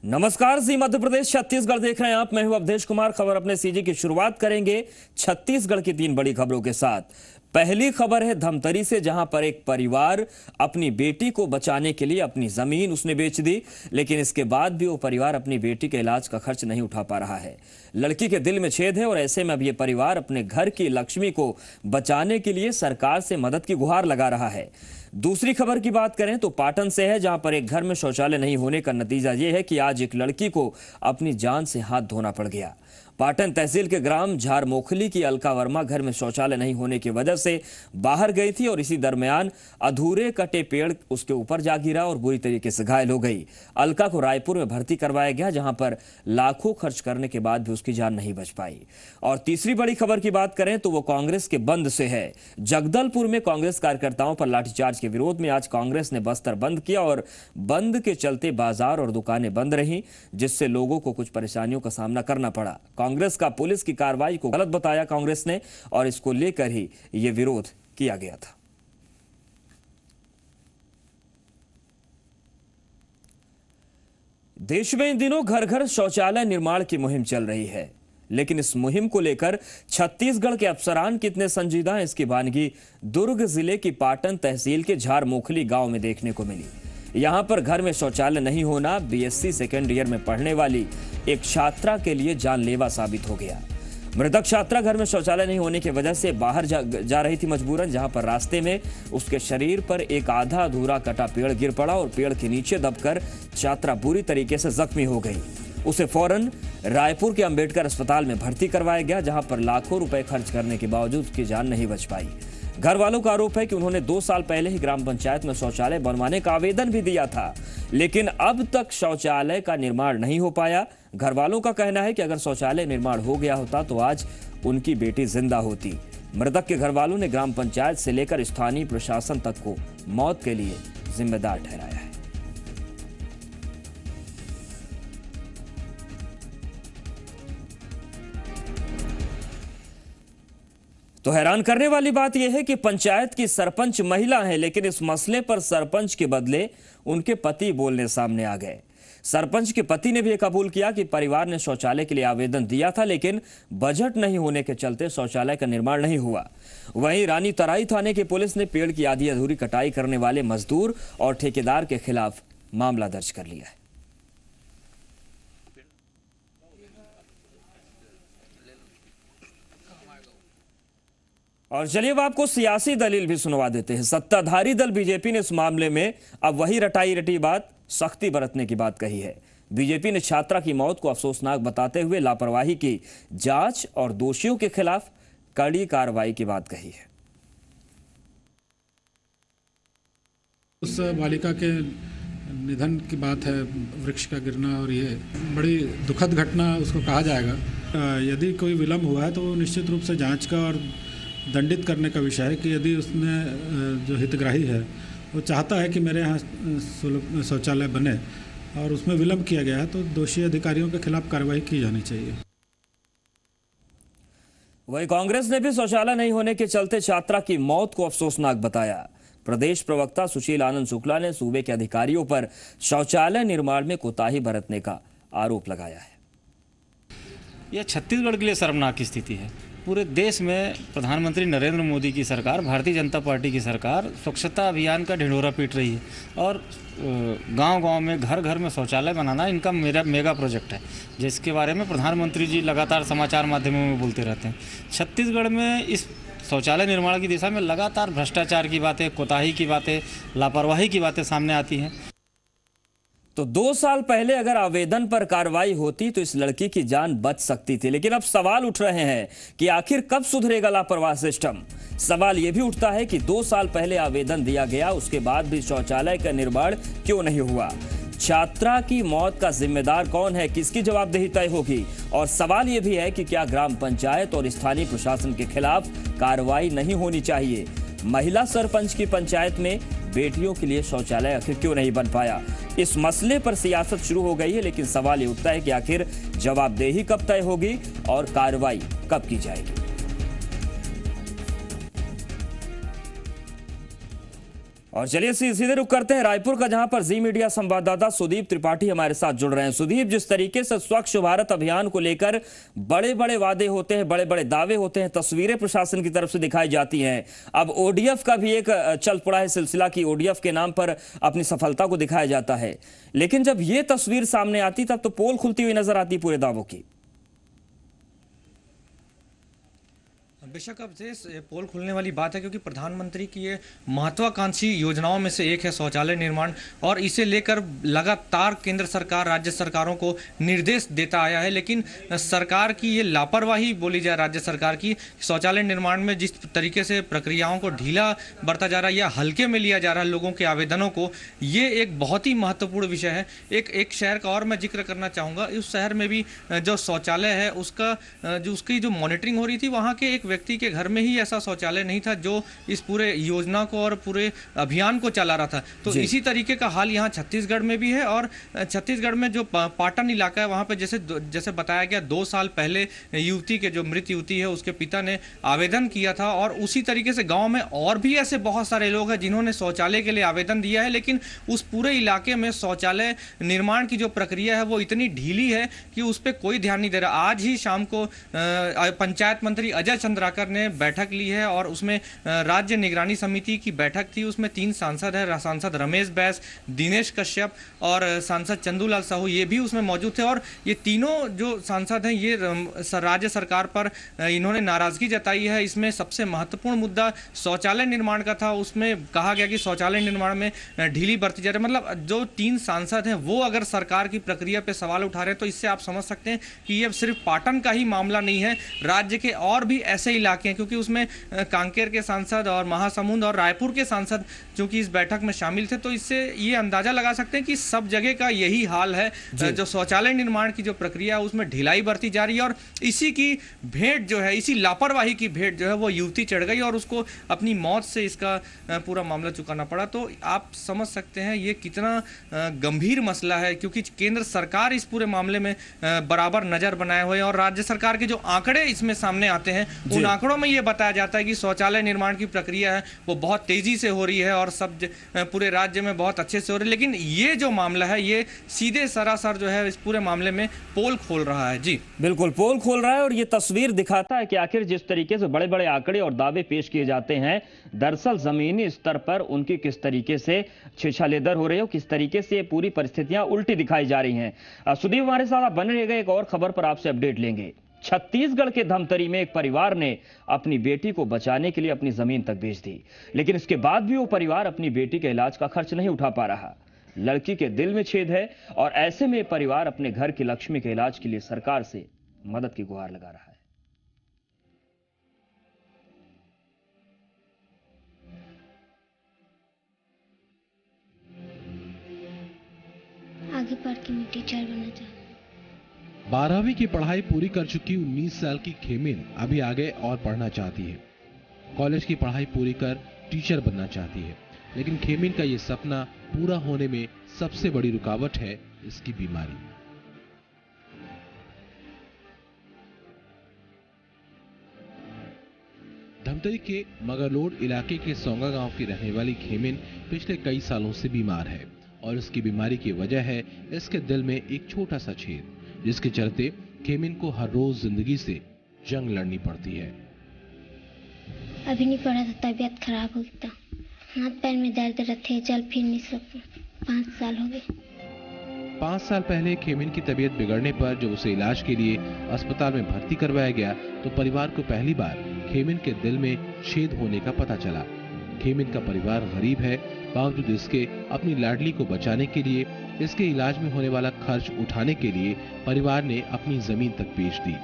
नमस्कार जी, मध्य प्रदेश छत्तीसगढ़ देख रहे हैं आप। मैं हूं अवधेश कुमार। खबर अपने सीजी की शुरुआत करेंगे छत्तीसगढ़ की 3 बड़ी खबरों के साथ। पहली खबर है धमतरी से, जहां पर एक परिवार अपनी बेटी को बचाने के लिए अपनी जमीन उसने बेच दी, लेकिन इसके बाद भी वो परिवार अपनी बेटी के इलाज का खर्च नहीं उठा पा रहा है। लड़की के दिल में छेद है और ऐसे में अब ये परिवार अपने घर की लक्ष्मी को बचाने के लिए सरकार से मदद की गुहार लगा रहा है। दूसरी खबर की बात करें तो पाटन से है, जहां पर एक घर में शौचालय नहीं होने का नतीजा यह है कि आज एक लड़की को अपनी जान से हाथ धोना पड़ गया। पाटन तहसील के ग्राम झारमोखली की अलका वर्मा घर में शौचालय नहीं होने की वजह से बाहर गई थी और इसी दरमियान अधूरे कटे पेड़ उसके ऊपर जा गिरा और बुरी तरीके से घायल हो गई। अलका को रायपुर में भर्ती करवाया गया, जहां पर लाखों खर्च करने के बाद भी उसकी जान नहीं बच पाई। और तीसरी बड़ी खबर की बात करें तो वो कांग्रेस के बंद से है। जगदलपुर में कांग्रेस कार्यकर्ताओं पर लाठीचार्ज के विरोध में आज कांग्रेस ने बस्तर बंद किया और बंद के चलते बाजार और दुकानें बंद रहीं, जिससे लोगों को कुछ परेशानियों का सामना करना पड़ा। कांग्रेस का पुलिस की कार्रवाई को गलत बताया कांग्रेस ने और इसको लेकर ही यह विरोध किया गया था। देश में इन दिनों घर घर शौचालय निर्माण की मुहिम चल रही है, लेकिन इस मुहिम को लेकर छत्तीसगढ़ के अफसरान कितने संजीदा हैं, इसकी वानगी दुर्ग जिले की पाटन तहसील के झारमोखली गांव में देखने को मिली। यहां पर घर में शौचालय नहीं होना बीएससी सेकेंड ईयर में पढ़ने वाली एक छात्रा के लिए जानलेवा साबित हो गया। मृतक छात्रा घर में शौचालय नहीं होने की वजह से बाहर जा रही थी मजबूरन, जहां पर रास्ते में उसके शरीर पर एक आधा अधूरा कटा पेड़ गिर पड़ा और पेड़ के नीचे दबकर छात्रा बुरी तरीके से जख्मी हो गई। उसे फौरन रायपुर के अंबेडकर अस्पताल में भर्ती करवाया गया, जहां पर लाखों रुपए खर्च करने के बावजूद उसकी जान नहीं बच पाई। घर वालों का आरोप है कि उन्होंने 2 साल पहले ही ग्राम पंचायत में शौचालय बनवाने का आवेदन भी दिया था, लेकिन अब तक शौचालय का निर्माण नहीं हो पाया। घर वालों का कहना है कि अगर शौचालय निर्माण हो गया होता तो आज उनकी बेटी जिंदा होती। मृतक के घर वालों ने ग्राम पंचायत से लेकर स्थानीय प्रशासन तक को मौत के लिए जिम्मेदार ठहराया है। तो हैरान करने वाली बात यह है कि पंचायत की सरपंच महिला है, लेकिन इस मसले पर सरपंच के बदले उनके पति बोलने सामने आ गए। सरपंच के पति ने भी कबूल किया कि परिवार ने शौचालय के लिए आवेदन दिया था, लेकिन बजट नहीं होने के चलते शौचालय का निर्माण नहीं हुआ। वहीं रानी तराई थाने की पुलिस ने पेड़ की आधी अधूरी कटाई करने वाले मजदूर और ठेकेदार के खिलाफ मामला दर्ज कर लिया है। और चलिए अब आपको सियासी दलील भी सुनवा देते हैं। सत्ताधारी दल बीजेपी ने इस मामले में अब वही रटाई रटी बात, सख्ती बरतने की बात कही है। बीजेपी ने छात्रा की मौत को अफसोसनाक बताते हुए लापरवाही की जांच और दोषियों के खिलाफ कड़ी कार्रवाई की बात कही है। उस बालिका के निधन की बात है, वृक्ष का गिरना, और ये बड़ी दुखद घटना उसको कहा जाएगा। यदि कोई विलंब हुआ है तो वो निश्चित रूप से जांच का और दंडित करने का विषय है कि यदि उसने जो हितग्राही है वो चाहता है कि मेरे यहाँ शौचालय बने और उसमें विलंब किया गया है तो दोषी अधिकारियों के खिलाफ कार्रवाई की जानी चाहिए। वहीं कांग्रेस ने भी शौचालय नहीं होने के चलते छात्रा की मौत को अफसोसनाक बताया। प्रदेश प्रवक्ता सुशील आनंद शुक्ला ने सूबे के अधिकारियों पर शौचालय निर्माण में कोताही बरतने का आरोप लगाया है। यह छत्तीसगढ़ के लिए शर्मनाक स्थिति है। पूरे देश में प्रधानमंत्री नरेंद्र मोदी की सरकार, भारतीय जनता पार्टी की सरकार स्वच्छता अभियान का ढिंढोरा पीट रही है और गांव-गांव में घर घर में शौचालय बनाना इनका मेगा प्रोजेक्ट है, जिसके बारे में प्रधानमंत्री जी लगातार समाचार माध्यमों में बोलते रहते हैं। छत्तीसगढ़ में इस शौचालय निर्माण की दिशा में लगातार भ्रष्टाचार की बातें, कोताही की बातें, लापरवाही की बातें सामने आती हैं। तो 2 साल पहले अगर आवेदन पर कार्रवाई होती तो इस लड़की की जान बच सकती थी, लेकिन अब सवाल उठ रहे हैं कि आखिर कब सुधरेगा लापरवाह सिस्टम। सवाल यह भी उठता है कि 2 साल पहले आवेदन दिया गया, उसके बाद भी शौचालय का निर्माण क्यों नहीं हुआ। छात्रा की मौत का जिम्मेदार कौन है, किसकी जवाबदेही तय होगी। और सवाल यह भी है कि क्या ग्राम पंचायत और स्थानीय प्रशासन के खिलाफ कार्रवाई नहीं होनी चाहिए। महिला सरपंच की पंचायत में बेटियों के लिए शौचालय आखिर क्यों नहीं बन पाया। इस मसले पर सियासत शुरू हो गई है, लेकिन सवाल ये उठता है कि आखिर जवाबदेही कब तय होगी और कार्रवाई कब की जाएगी। और चलिए सीधे रुक करते हैं रायपुर का, जहां पर जी मीडिया संवाददाता सुदीप त्रिपाठी हमारे साथ जुड़ रहे हैं। सुदीप, जिस तरीके से स्वच्छ भारत अभियान को लेकर बड़े बड़े वादे होते हैं, बड़े बड़े दावे होते हैं, तस्वीरें प्रशासन की तरफ से दिखाई जाती हैं, अब ओडीएफ का भी एक चल पड़ा है सिलसिला की ओडीएफ के नाम पर अपनी सफलता को दिखाया जाता है, लेकिन जब ये तस्वीर सामने आती तब तो पोल खुलती हुई नजर आती पूरे दावों की। बेशक अब से पोल खुलने वाली बात है, क्योंकि प्रधानमंत्री की ये महत्वाकांक्षी योजनाओं में से एक है शौचालय निर्माण, और इसे लेकर लगातार केंद्र सरकार राज्य सरकारों को निर्देश देता आया है। लेकिन सरकार की ये लापरवाही बोली जाए राज्य सरकार की, शौचालय निर्माण में जिस तरीके से प्रक्रियाओं को ढीला बरता जा रहा है या हल्के में लिया जा रहा है लोगों के आवेदनों को, ये एक बहुत ही महत्वपूर्ण विषय है। एक शहर का और मैं जिक्र करना चाहूँगा। उस शहर में भी जो शौचालय है उसकी जो मॉनिटरिंग हो रही थी, वहाँ के एक व्यक्ति के घर में ही ऐसा शौचालय नहीं था जो इस पूरे योजना को और पूरे अभियान को चला रहा था। तो इसी तरीके का हाल यहाँ छत्तीसगढ़ में भी है। और छत्तीसगढ़ में जो पाटन इलाका है वहाँ पे जैसे बताया गया 2 साल पहले युवती के जो मृत युवती है उसके पिता ने आवेदन किया था, और उसी तरीके से गाँव में और भी ऐसे बहुत सारे लोग हैं जिन्होंने शौचालय के लिए आवेदन दिया है, लेकिन उस पूरे इलाके में शौचालय निर्माण की जो प्रक्रिया है वो इतनी ढीली है कि उस पर कोई ध्यान नहीं दे रहा। आज ही शाम को पंचायत मंत्री अजय चंद्राकर ने बैठक ली है, और उसमें राज्य निगरानी समिति की बैठक थी। उसमें 3 सांसद है, सांसद रमेश बैस, दिनेश कश्यप और सांसद चंदूलाल साहू, ये भी उसमें मौजूद थे। और ये तीनों जो सांसद हैं ये राज्य सरकार पर इन्होंने नाराजगी जताई है। इसमें सबसे महत्वपूर्ण मुद्दा शौचालय निर्माण का था। उसमें कहा गया कि शौचालय निर्माण में ढीली बरती जा रही है। मतलब जो 3 सांसद हैं वो अगर सरकार की प्रक्रिया पर सवाल उठा रहे हैं, तो इससे आप समझ सकते हैं कि ये सिर्फ पाटन का ही मामला नहीं है, राज्य के और भी ऐसे इलाके हैं, क्योंकि उसमें कांकेर के सांसद और महासमुंद और रायपुर के सांसद जो कि इस बैठक में शामिल थे। तो इससे ये अंदाजा लगा सकते हैं कि सब जगह का यही हाल है। जो शौचालय निर्माण की जो प्रक्रिया है उसमें ढिलाई बरती जा रही है, और इसी की भेंट जो है, इसी लापरवाही की भेंट जो है वो युवती चढ़ गई और उसको अपनी मौत से इसका पूरा मामला चुकाना पड़ा। तो आप समझ सकते हैं ये कितना गंभीर मसला है, क्योंकि केंद्र सरकार इस पूरे मामले में बराबर नजर बनाए हुए है, और राज्य सरकार के जो आंकड़े इसमें सामने आते हैं उन आंकड़ों में ये बताया जाता है कि शौचालय निर्माण की प्रक्रिया है वो बहुत तेजी से हो रही है और सब पूरे राज्य में बहुत अच्छे से हो रही है। लेकिन ये जो मामला है ये सीधे सरासर जो है इस पूरे मामले में पोल खोल रहा है। जी बिल्कुल पोल खोल रहा है, और ये तस्वीर दिखाता है कि आखिर जिस तरीके से बड़े बड़े आंकड़े और दावे पेश किए जाते हैं, दरअसल जमीनी स्तर पर उनकी किस तरीके से छेछालेदर हो रही है, किस तरीके से पूरी परिस्थितियां उल्टी दिखाई जा रही हैं। सुदीप हमारे साथ आप बने रहेगा, एक और खबर पर आपसे अपडेट लेंगे। छत्तीसगढ़ के धमतरी में एक परिवार ने अपनी बेटी को बचाने के लिए अपनी जमीन तक बेच दी, लेकिन इसके बाद भी वो परिवार अपनी बेटी के इलाज का खर्च नहीं उठा पा रहा। लड़की के दिल में छेद है, और ऐसे में परिवार अपने घर की लक्ष्मी के इलाज के लिए सरकार से मदद की गुहार लगा रहा है। आगे पढ़ के मैं टीचर बनना चाहती हूँ। 12वीं की पढ़ाई पूरी कर चुकी 19 साल की खेमिन अभी आगे और पढ़ना चाहती है। कॉलेज की पढ़ाई पूरी कर टीचर बनना चाहती है, लेकिन खेमिन का ये सपना पूरा होने में सबसे बड़ी रुकावट है इसकी बीमारी। धमतरी के मगरलोड इलाके के सोंगा गांव की रहने वाली खेमिन पिछले कई सालों से बीमार है, और इसकी बीमारी की वजह है इसके दिल में एक छोटा सा छेद, जिसके चलते खेमिन को हर रोज जिंदगी से जंग लड़नी पड़ती है। अभी नहीं पढ़ा तो तबीयत खराब हो गया, हाथ पैर में दर्द रहते, चल फिर नहीं सकते। 5 साल हो गए। 5 साल पहले खेमिन की तबीयत बिगड़ने पर जब उसे इलाज के लिए अस्पताल में भर्ती करवाया गया तो परिवार को पहली बार खेमिन के दिल में छेद होने का पता चला। खेमिन का परिवार गरीब है, बावजूद इसके अपनी लाडली को बचाने के लिए इसके इलाज में होने वाला खर्च उठाने के लिए परिवार ने अपनी जमीन तक बेच दी।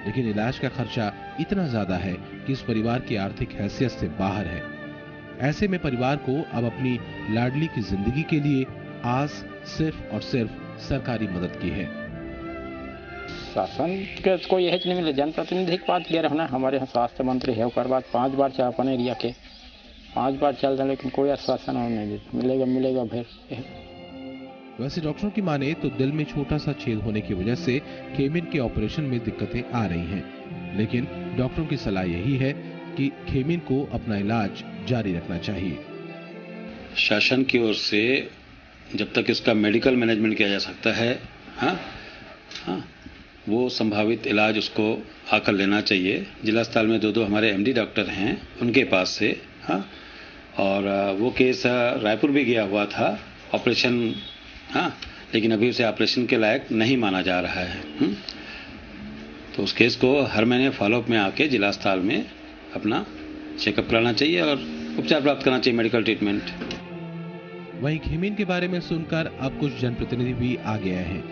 लेकिन इलाज का खर्चा इतना ज्यादा है कि इस परिवार की आर्थिक हैसियत से बाहर है। ऐसे में परिवार को अब अपनी लाडली की जिंदगी के लिए आस सिर्फ और सिर्फ सरकारी मदद की है। शासन के कोई यही नहीं मिले, जनप्रतिनिधि के पास गया रहना। हमारे यहाँ स्वास्थ्य मंत्री है, उसके बाद 5 बार चल अपने एरिया के 5 बार चल रहे, लेकिन कोई आश्वासन और नहीं मिलेगा फिर। वैसे डॉक्टरों की माने तो दिल में छोटा सा छेद होने की वजह से खेमिन के ऑपरेशन में दिक्कतें आ रही हैं, लेकिन डॉक्टरों की सलाह यही है कि खेमिन को अपना इलाज जारी रखना चाहिए। शासन की ओर से जब तक इसका मेडिकल मैनेजमेंट किया जा सकता है, वो संभावित इलाज उसको आकर लेना चाहिए। जिला अस्पताल में 2 हमारे एमडी डॉक्टर हैं, उनके पास से। और वो केस रायपुर भी गया हुआ था ऑपरेशन, लेकिन अभी उसे ऑपरेशन के लायक नहीं माना जा रहा है। तो उस केस को हर महीने फॉलोअप में आके जिला अस्पताल में अपना चेकअप कराना चाहिए और उपचार प्राप्त करना चाहिए, मेडिकल ट्रीटमेंट। वहीं खेमीन के बारे में सुनकर अब कुछ जनप्रतिनिधि भी आ गए हैं,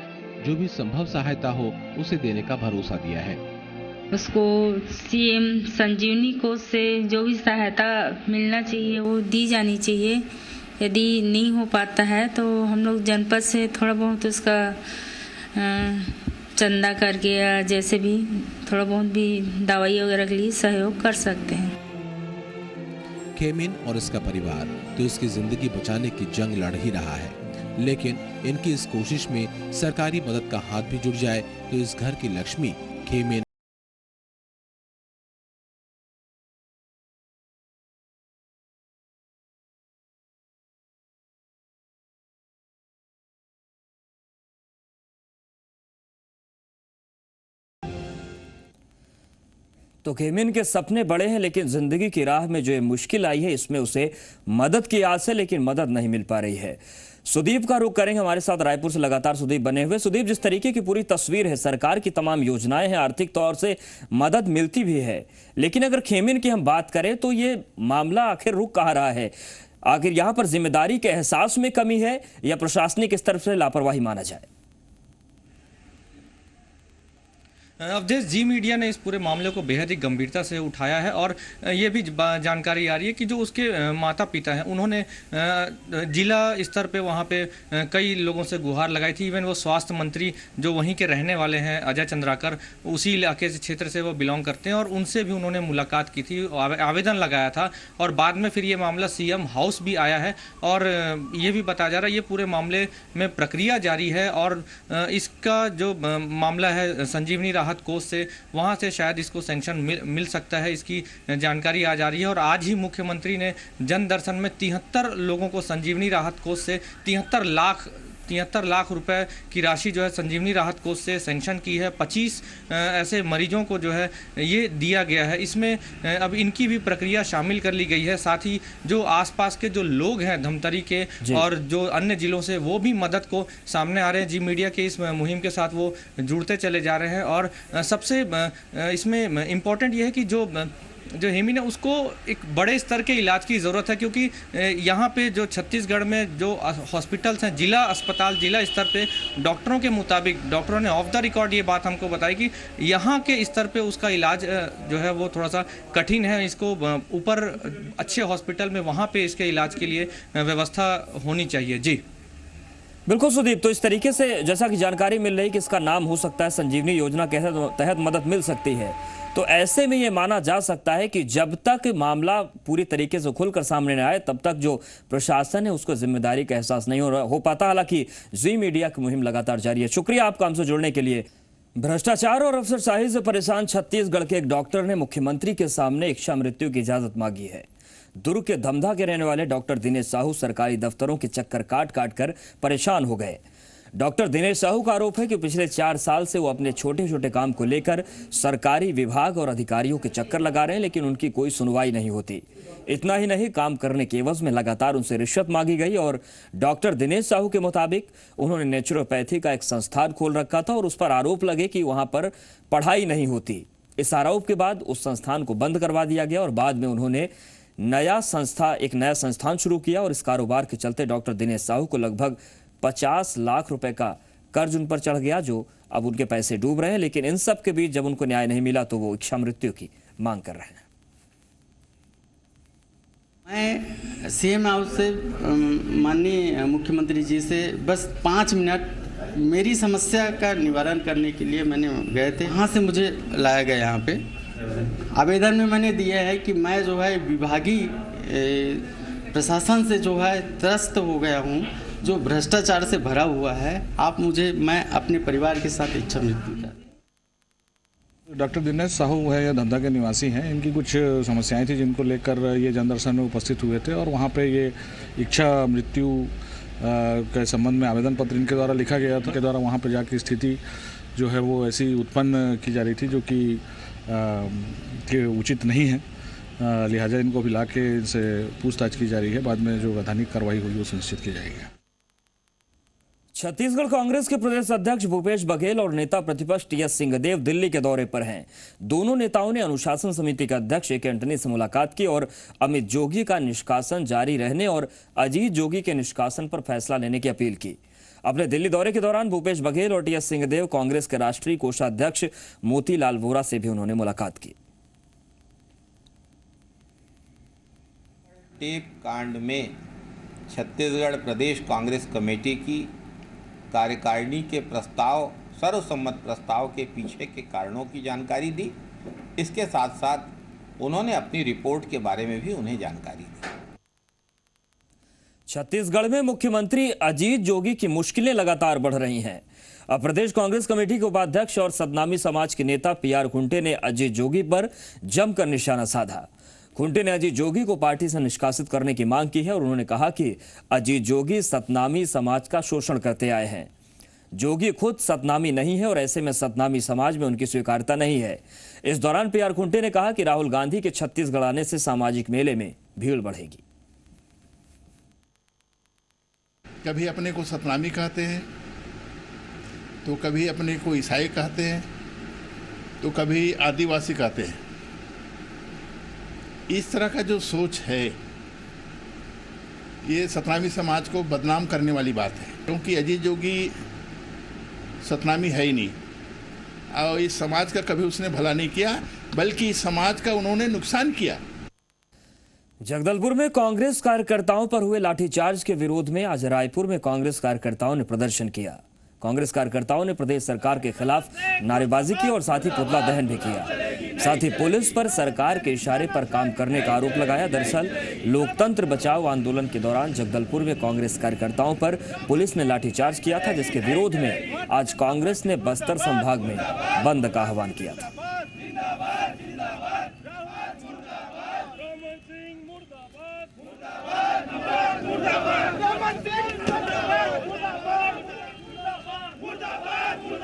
जो भी संभव सहायता हो उसे देने का भरोसा दिया है। उसको सीएम संजीवनी कोष से जो भी सहायता मिलना चाहिए वो दी जानी चाहिए। यदि नहीं हो पाता है तो हम लोग जनपद से थोड़ा बहुत उसका चंदा करके या जैसे भी थोड़ा बहुत भी दवाई वगैरह के लिए सहयोग कर सकते हैं। खेमीन और इसका परिवार तो इसकी जिंदगी बचाने की जंग लड़ ही रहा है, लेकिन इनकी इस कोशिश में सरकारी मदद का हाथ भी जुड़ जाए तो इस घर की लक्ष्मी खेमीन तो खेमीन के सपने बड़े हैं, लेकिन जिंदगी की राह में जो ये मुश्किल आई है इसमें उसे मदद की आस है, लेकिन मदद नहीं मिल पा रही है। सुदीप का रुख करेंगे हमारे साथ रायपुर से लगातार सुदीप बने हुए। सुदीप, जिस तरीके की पूरी तस्वीर है, सरकार की तमाम योजनाएं हैं, आर्थिक तौर से मदद मिलती भी है, लेकिन अगर खेमीन की हम बात करें तो ये मामला आखिर रुक कहाँ रहा है? आखिर यहाँ पर जिम्मेदारी के एहसास में कमी है या प्रशासनिक स्तर से लापरवाही माना जाए? अवधेश, जी मीडिया ने इस पूरे मामले को बेहद ही गंभीरता से उठाया है और ये भी जानकारी आ रही है कि जो उसके माता पिता हैं उन्होंने जिला स्तर पे वहाँ पे कई लोगों से गुहार लगाई थी। इवन वो स्वास्थ्य मंत्री जो वहीं के रहने वाले हैं अजय चंद्राकर, उसी इलाके से क्षेत्र से वो बिलोंग करते हैं, और उनसे भी उन्होंने मुलाकात की थी, आवेदन लगाया था, और बाद में फिर ये मामला सीएम हाउस भी आया है। और ये भी बताया जा रहा है ये पूरे मामले में प्रक्रिया जारी है और इसका जो मामला है संजीवनी राहत कोष से, वहां से शायद इसको सैंक्शन मिल सकता है, इसकी जानकारी आ जा रही है। और आज ही मुख्यमंत्री ने जन दर्शन में 73 लोगों को संजीवनी राहत कोष से 73 लाख रुपए की राशि जो है संजीवनी राहत कोष से सैंक्शन की है। 25 ऐसे मरीजों को जो है ये दिया गया है। इसमें अब इनकी भी प्रक्रिया शामिल कर ली गई है। साथ ही जो आसपास के जो लोग हैं धमतरी के और जो अन्य जिलों से, वो भी मदद को सामने आ रहे हैं। जी मीडिया के इस मुहिम के साथ वो जुड़ते चले जा रहे हैं। और सबसे इसमें इम्पोर्टेंट ये है कि जो हेमी ने उसको एक बड़े स्तर के इलाज की ज़रूरत है, क्योंकि यहाँ पे जो छत्तीसगढ़ में जो हॉस्पिटल्स हैं, जिला अस्पताल जिला स्तर पे डॉक्टरों के मुताबिक, डॉक्टरों ने ऑफ द रिकॉर्ड ये बात हमको बताई कि यहाँ के स्तर पे उसका इलाज जो है वो थोड़ा सा कठिन है। इसको ऊपर अच्छे हॉस्पिटल में वहाँ पे इसके इलाज के लिए व्यवस्था होनी चाहिए। जी बिल्कुल सुदीप, तो इस तरीके से जैसा कि जानकारी मिल रही है कि इसका नाम हो सकता है संजीवनी योजना के तहत मदद मिल सकती है, तो ऐसे में ये माना जा सकता है कि जब तक मामला पूरी तरीके से खुलकर सामने न आए तब तक जो प्रशासन है उसको जिम्मेदारी का एहसास नहीं हो पाता। हालांकि जी मीडिया की मुहिम लगातार जारी है। शुक्रिया आपका हमसे जुड़ने के लिए। भ्रष्टाचार और अफसरशाही से परेशान छत्तीसगढ़ के एक डॉक्टर ने मुख्यमंत्री के सामने इच्छा मृत्यु की इजाजत मांगी है। दुर्ग के धमधा के रहने वाले डॉक्टर दिनेश साहू सरकारी दफ्तरों के चक्कर काट कर परेशान हो गए। डॉक्टर दिनेश साहू का आरोप है कि पिछले 4 साल से वो अपने छोटे छोटे काम को लेकर सरकारी विभाग और अधिकारियों के चक्कर लगा रहे हैं, लेकिन उनकी कोई सुनवाई नहीं होती। इतना ही नहीं, काम करने के एवज में लगातार उनसे रिश्वत मांगी गई और डॉक्टर दिनेश साहू के मुताबिक उन्होंने नेचुरोपैथी का एक संस्थान खोल रखा था और उस पर आरोप लगे कि वहां पर पढ़ाई नहीं होती। इस आरोप के बाद उस संस्थान को बंद करवा दिया गया और बाद में उन्होंने एक नया संस्थान शुरू किया और इस कारोबार के चलते डॉक्टर दिनेश साहू को लगभग 50 लाख रुपए का कर्ज उन पर चढ़ गया, जो अब उनके पैसे डूब रहे हैं। लेकिन इन सब के बीच जब उनको न्याय नहीं मिला तो वो इच्छा मृत्यु की मांग कर रहे हैं। मैं सीएम हाउस से माननीय मुख्यमंत्री जी से बस 5 मिनट मेरी समस्या का निवारण करने के लिए मैंने गए थे। यहाँ से मुझे लाया गया। यहाँ पे आवेदन में मैंने दिया है कि मैं जो है विभागीय प्रशासन से जो है त्रस्त हो गया हूँ, जो भ्रष्टाचार से भरा हुआ है। आप मुझे, मैं अपने परिवार के साथ इच्छा मृत्यु डॉक्टर दिनेश साहू है या धंधा के निवासी हैं। इनकी कुछ समस्याएं थी जिनको लेकर ये जनदर्शन में उपस्थित हुए थे और वहाँ पे ये इच्छा मृत्यु के संबंध में आवेदन पत्र इनके द्वारा लिखा गया था। के द्वारा वहाँ पे जाकर स्थिति जो है वो ऐसी उत्पन्न की जा रही थी जो कि उचित नहीं है। लिहाजा इनको अभी ला के इनसे पूछताछ की जा रही है। बाद में जो वैधानिक कार्रवाई होगी वो सुनिश्चित की जाएगी। छत्तीसगढ़ कांग्रेस के प्रदेश अध्यक्ष भूपेश बघेल और नेता प्रतिपक्ष टीएस सिंहदेव दिल्ली के दौरे पर हैं। दोनों नेताओं ने अनुशासन समिति के अध्यक्ष ए के एंटनी से मुलाकात की और अमित जोगी का निष्कासन जारी रहने और अजीत जोगी के निष्कासन पर फैसला लेने की अपील की। अपने दिल्ली दौरे के दौरान भूपेश बघेल और टीएस सिंहदेव कांग्रेस के राष्ट्रीय कोषाध्यक्ष मोतीलाल वोरा से भी उन्होंने मुलाकात की। टेप कांड में छत्तीसगढ़ प्रदेश कांग्रेस कमेटी की कार्यकारिणी के प्रस्ताव सर्वसम्मत प्रस्ताव के पीछे के कारणों की जानकारी दी। इसके साथ साथ उन्होंने अपनी रिपोर्ट के बारे में भी उन्हें जानकारी दी। छत्तीसगढ़ में मुख्यमंत्री अजीत जोगी की मुश्किलें लगातार बढ़ रही हैं। अब प्रदेश कांग्रेस कमेटी के उपाध्यक्ष और सतनामी समाज के नेता पीआर खुंटे ने अजीत जोगी पर जमकर निशाना साधा। खुंटे ने अजीत जोगी को पार्टी से निष्कासित करने की मांग की है और उन्होंने कहा कि अजीत जोगी सतनामी समाज का शोषण करते आए हैं। जोगी खुद सतनामी नहीं है और ऐसे में सतनामी समाज में उनकी स्वीकार्यता नहीं है। इस दौरान पीआर खुंटे ने कहा कि राहुल गांधी के छत्तीसगढ़ आने से सामाजिक मेले में भीड़ बढ़ेगी। कभी अपने को सतनामी कहते हैं, तो कभी अपने को ईसाई कहते हैं, तो कभी आदिवासी कहते हैं। इस तरह का जो सोच है ये सतनामी समाज को बदनाम करने वाली बात है, क्योंकि अजीत जोगी सतनामी है ही नहीं और इस समाज का कभी उसने भला नहीं किया, बल्कि इस समाज का उन्होंने नुकसान किया। जगदलपुर में कांग्रेस कार्यकर्ताओं पर हुए लाठीचार्ज के विरोध में आज रायपुर में कांग्रेस कार्यकर्ताओं ने प्रदर्शन किया। कांग्रेस कार्यकर्ताओं ने प्रदेश सरकार के खिलाफ नारेबाजी की और साथ ही पुतला दहन भी किया। साथ ही पुलिस पर सरकार के इशारे पर काम करने का आरोप लगाया। दरअसल लोकतंत्र बचाओ आंदोलन के दौरान जगदलपुर में कांग्रेस कार्यकर्ताओं पर पुलिस ने लाठीचार्ज किया था, जिसके विरोध में आज कांग्रेस ने बस्तर संभाग में बंद का आह्वान किया था।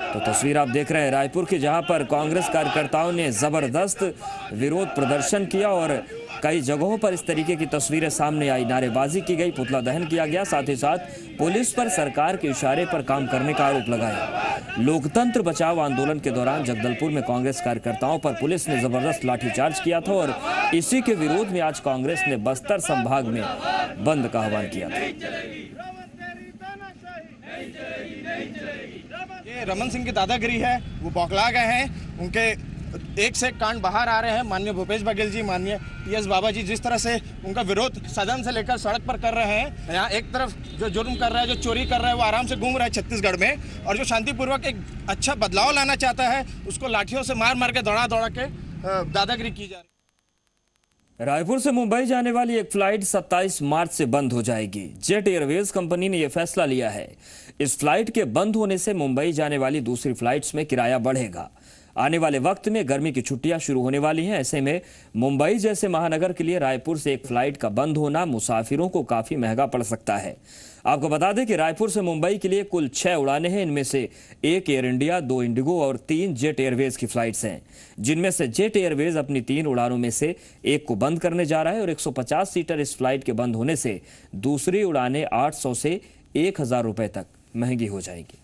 तो तस्वीर आप देख रहे हैं रायपुर की, जहां पर कांग्रेस कार्यकर्ताओं ने जबरदस्त विरोध प्रदर्शन किया और कई जगहों पर इस तरीके की तस्वीरें सामने आई। नारेबाजी की गई, पुतला दहन किया गया, साथ ही साथ पुलिस पर सरकार के इशारे पर काम करने का आरोप लगाया। लोकतंत्र बचाओ आंदोलन के दौरान जगदलपुर में कांग्रेस कार्यकर्ताओं पर पुलिस ने जबरदस्त लाठीचार्ज किया था और इसी के विरोध में आज कांग्रेस ने बस्तर संभाग में बंद का आह्वान किया था। ये रमन सिंह की दादागिरी है, वो बौखला गए हैं। उनके एक से एक कांड बाहर आ रहे हैं। माननीय भूपेश बघेल जी, माननीय टीएस बाबा जी जिस तरह से उनका विरोध सदन से लेकर सड़क पर कर रहे हैं। यहाँ एक तरफ जो जुर्म कर रहा है, जो चोरी कर रहा है, वो आराम से घूम रहा है छत्तीसगढ़ में, और जो शांतिपूर्वक एक अच्छा बदलाव लाना चाहता है उसको लाठियों से मार मार के दौड़ा के दादागिरी की जा रही है। रायपुर से मुंबई जाने वाली एक फ्लाइट 27 मार्च से बंद हो जाएगी। जेट एयरवेज कंपनी ने यह फैसला लिया है। इस फ्लाइट के बंद होने से मुंबई जाने वाली दूसरी फ्लाइट्स में किराया बढ़ेगा। आने वाले वक्त में गर्मी की छुट्टियां शुरू होने वाली हैं। ऐसे में मुंबई जैसे महानगर के लिए रायपुर से एक फ्लाइट का बंद होना मुसाफिरों को काफी महंगा पड़ सकता है। आपको बता दें कि रायपुर से मुंबई के लिए कुल 6 उड़ानें हैं। इनमें से 1 एयर इंडिया, 2 इंडिगो और 3 जेट एयरवेज की फ्लाइट्स हैं, जिनमें से जेट एयरवेज अपनी 3 उड़ानों में से 1 को बंद करने जा रहा है और 150 सीटर इस फ्लाइट के बंद होने से दूसरी उड़ानें 800 से 1000 रुपए तक महंगी हो जाएंगी।